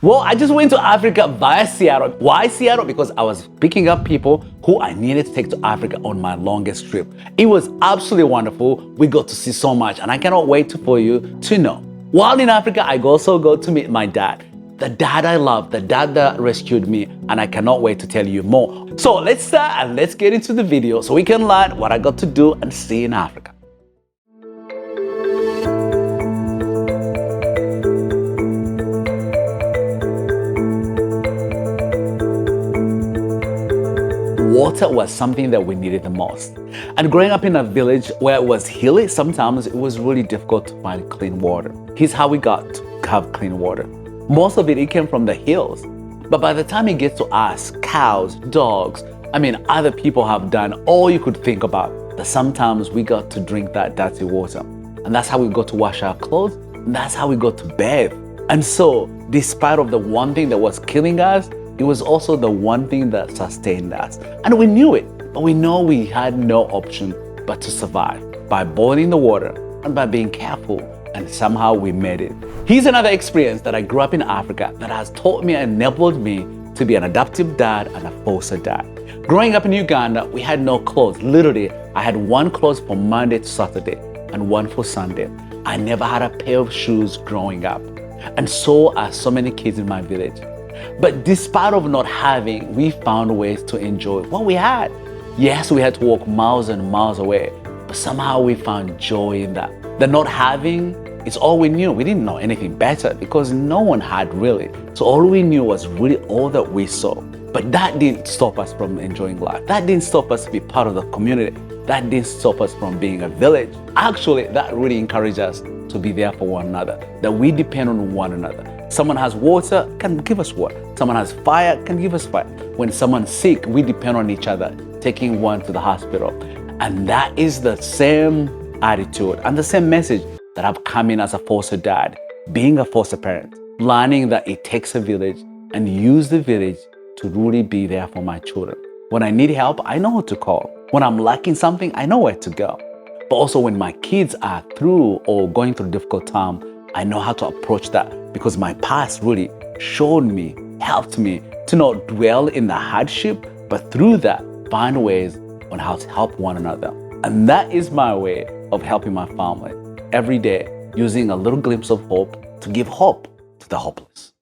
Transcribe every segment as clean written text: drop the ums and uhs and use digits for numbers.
Well, I just went to Africa via Seattle. Why Seattle? Because I was picking up people who I needed to take to Africa on my longest trip. It was absolutely wonderful. We got to see so much, and I cannot wait for you to know. While in Africa, I also got to meet my dad. The dad I love, the dad that rescued me, and I cannot wait to tell you more. So let's start and let's get into the video so we can learn what I got to do and see in Africa. Water was something that we needed the most. And growing up in a village where it was hilly, sometimes it was really difficult to find clean water. Here's how we got to have clean water. Most of it came from the hills. But by the time it gets to us, cows, dogs, other people have done all you could think about. That sometimes we got to drink that dirty water. And that's how we got to wash our clothes. And that's how we got to bathe. And so, despite of the one thing that was killing us, it was also the one thing that sustained us. And we knew it, but we know we had no option but to survive by boiling the water and by being careful, and somehow we made it. Here's another experience that I grew up in Africa that has taught me and enabled me to be an adaptive dad and a foster dad. Growing up in Uganda, we had no clothes. Literally, I had one clothes from Monday to Saturday and one for Sunday. I never had a pair of shoes growing up. And so are so many kids in my village. But despite of not having, we found ways to enjoy what we had. Yes, we had to walk miles and miles away, but somehow we found joy in that. The not having is all we knew. We didn't know anything better because no one had really. So all we knew was really all that we saw. But that didn't stop us from enjoying life. That didn't stop us to be part of the community. That didn't stop us from being a village. Actually, that really encouraged us to be there for one another, that we depend on one another. Someone has water, can give us water. Someone has fire, can give us fire. When someone's sick, we depend on each other, taking one to the hospital. And that is the same attitude and the same message that I've come in as a foster dad, being a foster parent, learning that it takes a village and use the village to really be there for my children. When I need help, I know who to call. When I'm lacking something, I know where to go. But also when my kids are through or going through a difficult time, I know how to approach that because my past really showed me, helped me to not dwell in the hardship, but through that, find ways on how to help one another. And that is my way of helping my family every day, using a little glimpse of hope to give hope to the hopeless.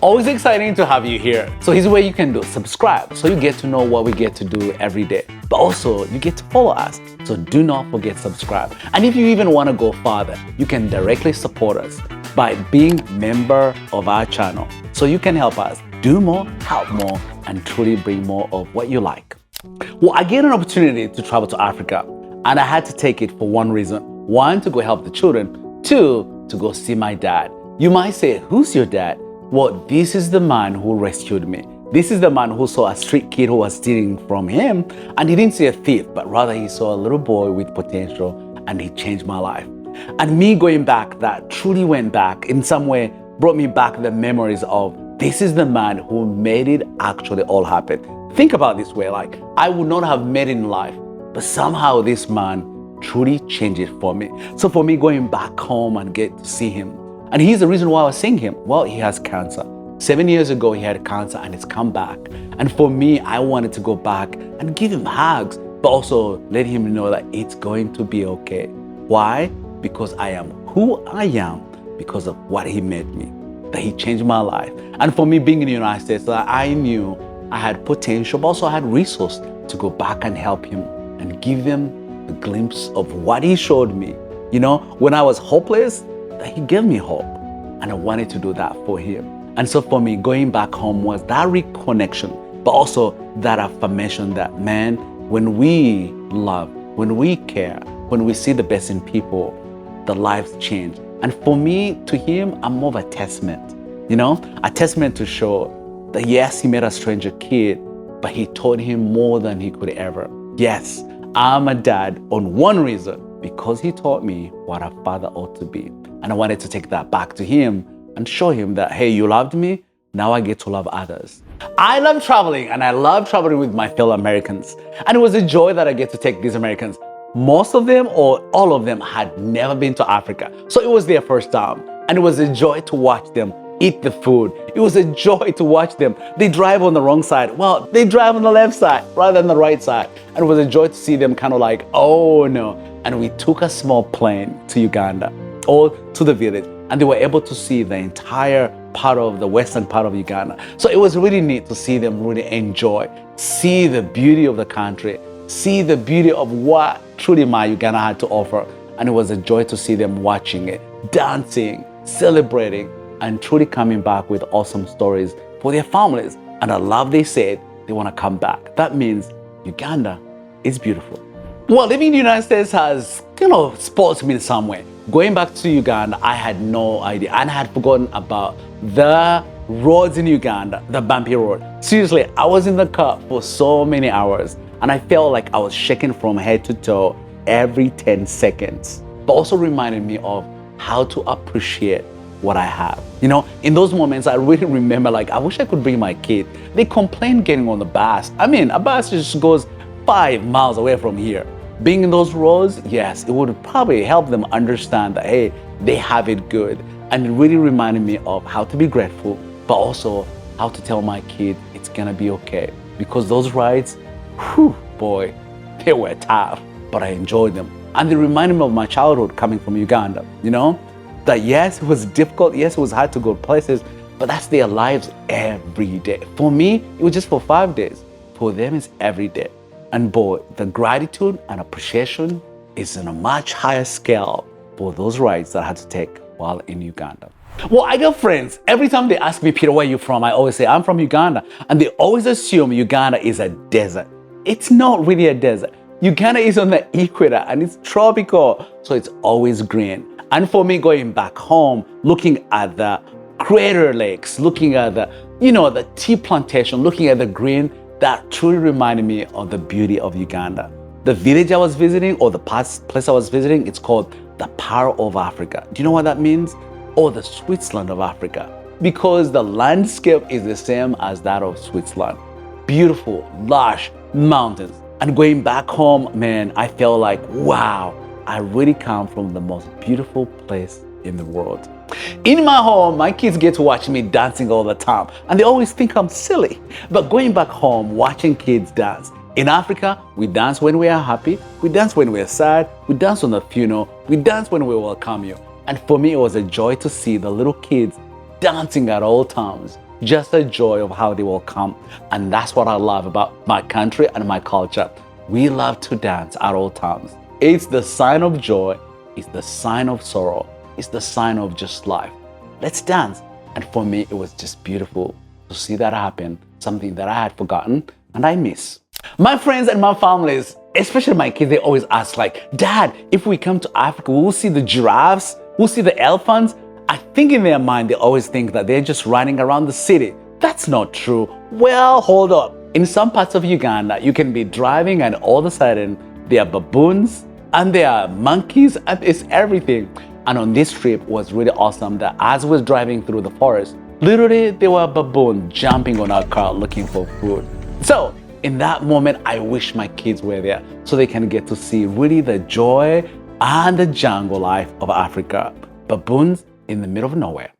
Always exciting to have you here. So here's what you can do. Subscribe so you get to know what we get to do every day. But also you get to follow us. So do not forget to subscribe. And if you even want to go farther, you can directly support us by being member of our channel. So you can help us do more, help more, and truly bring more of what you like. Well, I get an opportunity to travel to Africa, and I had to take it for one reason. One, to go help the children. Two, to go see my dad. You might say, who's your dad? Well, this is the man who rescued me. This is the man who saw a street kid who was stealing from him, and he didn't see a thief, but rather he saw a little boy with potential, and he changed my life. And me going back, that truly went back, in some way brought me back the memories of this is the man who made it actually all happen. Think about this way, like I would not have made it in life, but somehow this man truly changed it for me. So for me going back home and get to see him, and here's the reason why I was seeing him. Well, he has cancer. 7 years ago, he had cancer and it's come back. And for me, I wanted to go back and give him hugs, but also let him know that it's going to be okay. Why? Because I am who I am because of what he made me, that he changed my life. And for me being in the United States, I knew I had potential, but also I had resource to go back and help him and give him a glimpse of what he showed me. You know, when I was hopeless, that he gave me hope, and I wanted to do that for him. And so for me, going back home was that reconnection, but also that affirmation that, man, when we love, when we care, when we see the best in people, the lives change. And for me, to him, I'm more of a testament, you know, a testament to show that yes, he made a stranger kid, but he taught him more than he could ever. Yes, I'm a dad on one reason, because he taught me what a father ought to be. And I wanted to take that back to him and show him that, hey, you loved me, now I get to love others. I love traveling, and I love traveling with my fellow Americans. And it was a joy that I get to take these Americans. Most of them or all of them had never been to Africa. So it was their first time. And it was a joy to watch them eat the food. It was a joy to watch them. They drive on the wrong side. Well, they drive on the left side rather than the right side. And it was a joy to see them kind of like, oh no. And we took a small plane to Uganda or to the village, and they were able to see the entire part of the western part of Uganda. So it was really neat to see them really enjoy, see the beauty of the country, see the beauty of what truly my Uganda had to offer. And it was a joy to see them watching it, dancing, celebrating, and truly coming back with awesome stories for their families. And I love they said they want to come back. That means Uganda is beautiful. Well, living in the United States has, spoiled me in some way. Going back to Uganda, I had no idea, and I had forgotten about the roads in Uganda, the bumpy road. Seriously, I was in the car for so many hours, and I felt like I was shaking from head to toe every 10 seconds. But also reminded me of how to appreciate what I have. In those moments, I really remember, I wish I could bring my kid. They complain getting on the bus. I mean, a bus just goes 5 miles away from here. Being in those roads, yes, it would probably help them understand that, hey, they have it good. And it really reminded me of how to be grateful, but also how to tell my kid it's gonna be okay. Because those rides, boy, they were tough, but I enjoyed them. And they reminded me of my childhood coming from Uganda, that yes, it was difficult, yes, it was hard to go places, but that's their lives every day. For me, it was just for 5 days. For them, it's every day. And boy, the gratitude and appreciation is on a much higher scale for those rides that I had to take while in Uganda. Well, I got friends. Every time they ask me, Peter, where are you from? I always say, I'm from Uganda. And they always assume Uganda is a desert. It's not really a desert. Uganda is on the equator and it's tropical, so it's always green. And for me, going back home, looking at the crater lakes, looking at the tea plantation, looking at the green, that truly reminded me of the beauty of Uganda. The village I was visiting, or the place I was visiting, it's called the Pearl of Africa. Do you know what that means? Or the Switzerland of Africa. Because the landscape is the same as that of Switzerland. Beautiful, lush mountains. And going back home, man, I felt like, wow, I really come from the most beautiful place in the world. In my home, my kids get to watch me dancing all the time, and they always think I'm silly. But going back home, watching kids dance. In Africa, we dance when we are happy, we dance when we are sad, we dance on the funeral, we dance when we welcome you. And for me, it was a joy to see the little kids dancing at all times. Just a joy of how they will come. And that's what I love about my country and my culture. We love to dance at all times. It's the sign of joy, it's the sign of sorrow, it's the sign of just life. Let's dance. And for me, it was just beautiful to see that happen, something that I had forgotten and I miss. My friends and my families, especially my kids, they always ask Dad, if we come to Africa, we'll see the giraffes, we'll see the elephants. I think in their mind, they always think that they're just running around the city. That's not true. Well, hold up. In some parts of Uganda, you can be driving and all of a sudden, there are baboons and there are monkeys and it's everything. And on this trip was really awesome that as we was driving through the forest, literally there were baboons jumping on our car looking for food. So in that moment, I wish my kids were there so they can get to see really the joy and the jungle life of Africa. Baboons in the middle of nowhere.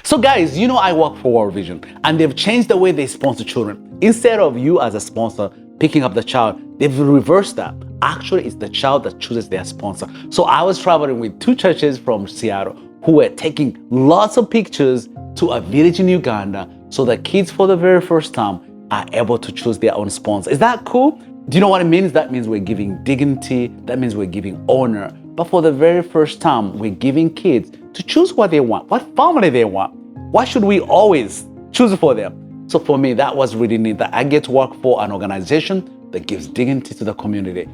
So guys, I work for World Vision and they've changed the way they sponsor children. Instead of you as a sponsor picking up the child, they've reversed that. Actually, it's the child that chooses their sponsor. So I was traveling with 2 churches from Seattle who were taking lots of pictures to a village in Uganda so the kids for the very first time are able to choose their own sponsor. Is that cool? Do you know what it means? That means we're giving dignity. That means we're giving honor. But for the very first time, we're giving kids to choose what they want, what family they want. Why should we always choose for them? So for me, that was really neat that I get to work for an organization that gives dignity to the community.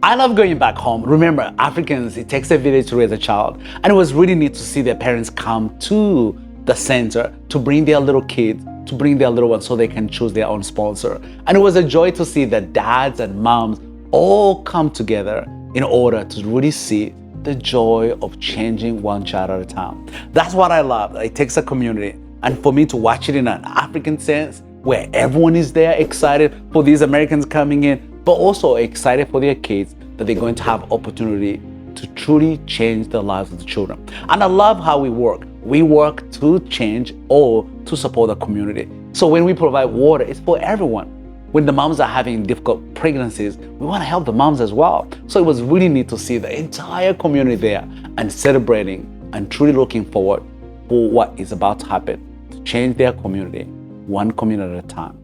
I love going back home. Remember, Africans, it takes a village to raise a child. And it was really neat to see their parents come to the center to bring their little kids, to bring their little ones so they can choose their own sponsor. And it was a joy to see that dads and moms all come together in order to really see the joy of changing one child at a time. That's what I love. It takes a community. And for me to watch it in an African sense, where everyone is there excited for these Americans coming in, but also excited for their kids that they're going to have opportunity to truly change the lives of the children. And I love how we work. we work to change or to support the community. So when we provide water, it's for everyone. When the moms are having difficult pregnancies, we want to help the moms as well. So it was really neat to see the entire community there and celebrating and truly looking forward for what is about to happen to change their community, one community at a time.